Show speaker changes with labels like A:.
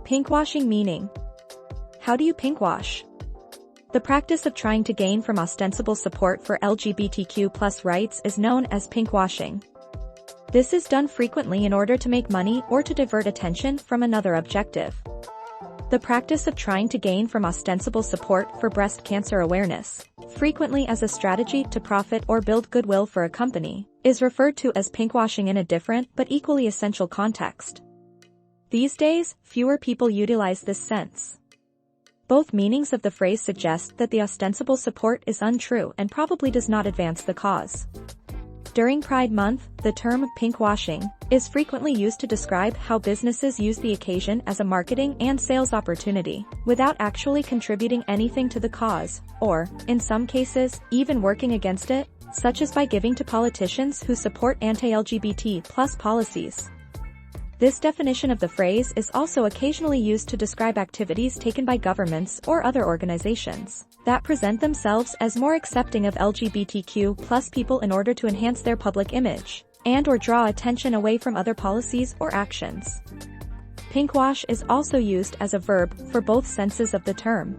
A: Pinkwashing meaning. How do you pinkwash? The practice of trying to gain from ostensible support for LGBTQ+ rights is known as pinkwashing. This is done frequently in order to make money or to divert attention from another objective. The practice of trying to gain from ostensible support for breast cancer awareness, frequently as a strategy to profit or build goodwill for a company, is referred to as pinkwashing in a different but equally essential context. These days, fewer people utilize this sense. Both meanings of the phrase suggest that the ostensible support is untrue and probably does not advance the cause. During Pride Month, the term pinkwashing is frequently used to describe how businesses use the occasion as a marketing and sales opportunity, without actually contributing anything to the cause, or, in some cases, even working against it, such as by giving to politicians who support anti-LGBT+ policies. This definition of the phrase is also occasionally used to describe activities taken by governments or other organizations that present themselves as more accepting of LGBTQ+ people in order to enhance their public image and/or draw attention away from other policies or actions. Pinkwash is also used as a verb for both senses of the term.